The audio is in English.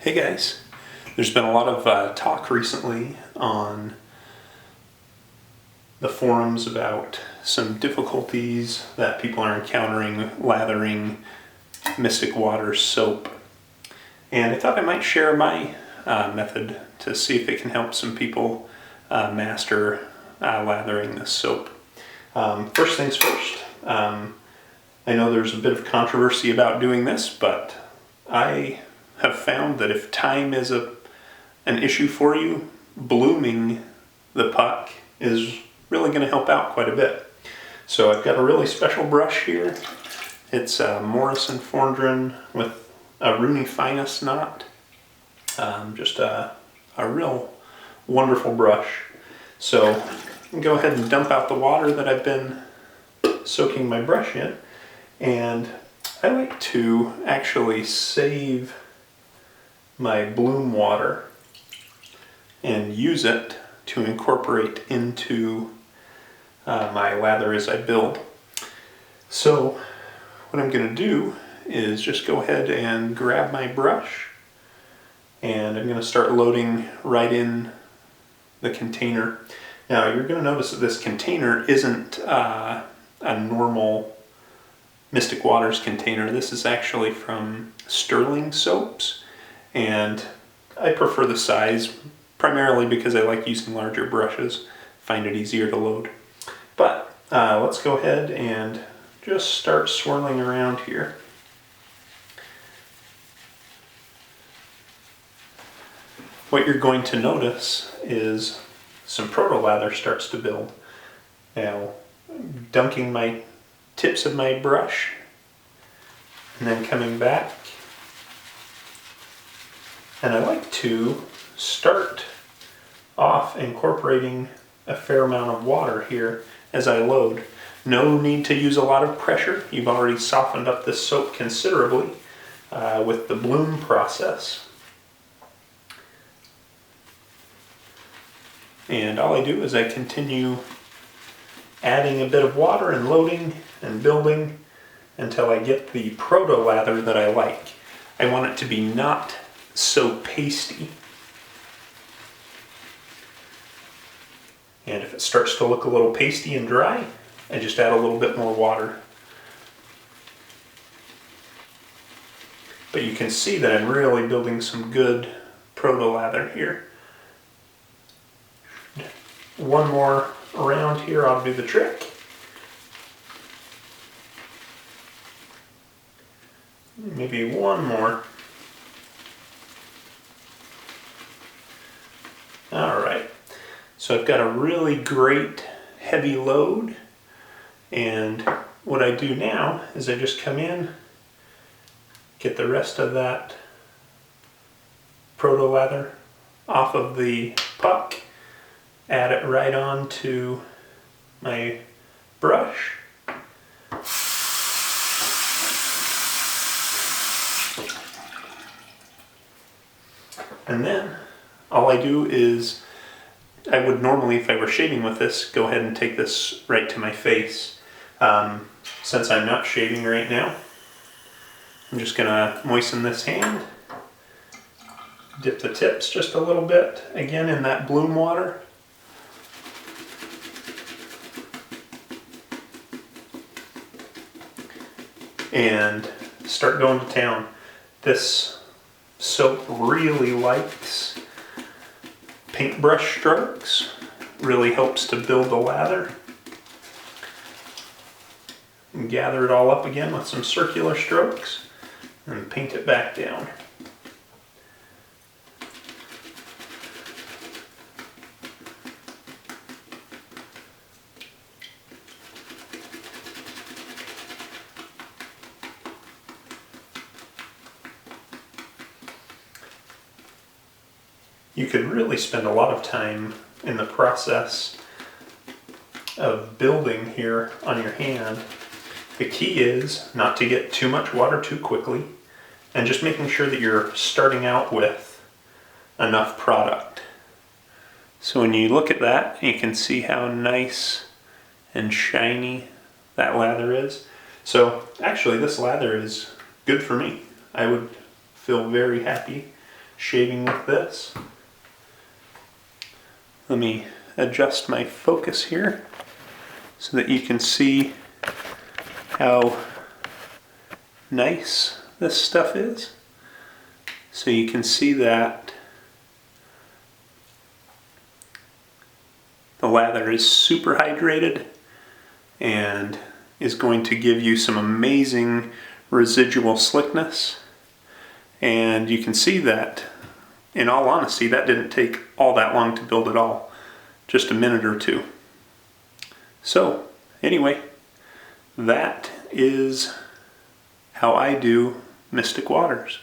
Hey guys, there's been a lot of talk recently on the forums about some difficulties that people are encountering lathering Mystic Water soap. And I thought I might share my method to see if it can help some people master lathering this soap. First things first, I know there's a bit of controversy about doing this, but I have found that if time is an issue for you, blooming the puck is really going to help out quite a bit. So I've got a really special brush here. It's a Morrison Fondren with a Rooney Finest knot. Just a real wonderful brush. So go ahead and dump out the water that I've been soaking my brush in. And I like to actually save my bloom water and use it to incorporate into my lather as I build. So what I'm going to do is just go ahead and grab my brush, and I'm going to start loading right in the container. Now you're going to notice that this container isn't a normal Mystic Waters container. This is actually from Sterling Soaps, and I prefer the size primarily because I like using larger brushes, find it easier to load. But let's go ahead and just start swirling around here. What you're going to notice is some proto-lather starts to build. Now, dunking my tips of my brush and then coming back. And I like to start off incorporating a fair amount of water here as I load. No need to use a lot of pressure. You've already softened up this soap considerably with the bloom process. And all I do is I continue adding a bit of water and loading and building until I get the proto-lather that I like. I want it to be not so pasty. And if it starts to look a little pasty and dry, I just add a little bit more water. But you can see that I'm really building some good proto-lather here. One more around here ought to do the trick. Maybe one more. Alright, so I've got a really great heavy load, and what I do now is I just come in, get the rest of that proto-lather off of the puck, add it right onto my brush, and then all I do is, I would normally, if I were shaving with this, go ahead and take this right to my face. Since I'm not shaving right now, I'm just going to moisten this hand, dip the tips just a little bit, again in that bloom water. And start going to town. This soap really likes paintbrush strokes, really helps to build the lather. And gather it all up again with some circular strokes and paint it back down. You could really spend a lot of time in the process of building here on your hand. The key is not to get too much water too quickly, and just making sure that you're starting out with enough product. So when you look at that, you can see how nice and shiny that lather is. So actually this lather is good for me. I would feel very happy shaving with this. Let me adjust my focus here so that you can see how nice this stuff is. So you can see that the lather is super hydrated and is going to give you some amazing residual slickness. And you can see that, in all honesty, that didn't take all that long to build at all. Just a minute or two. So, anyway, that is how I do Mystic Waters.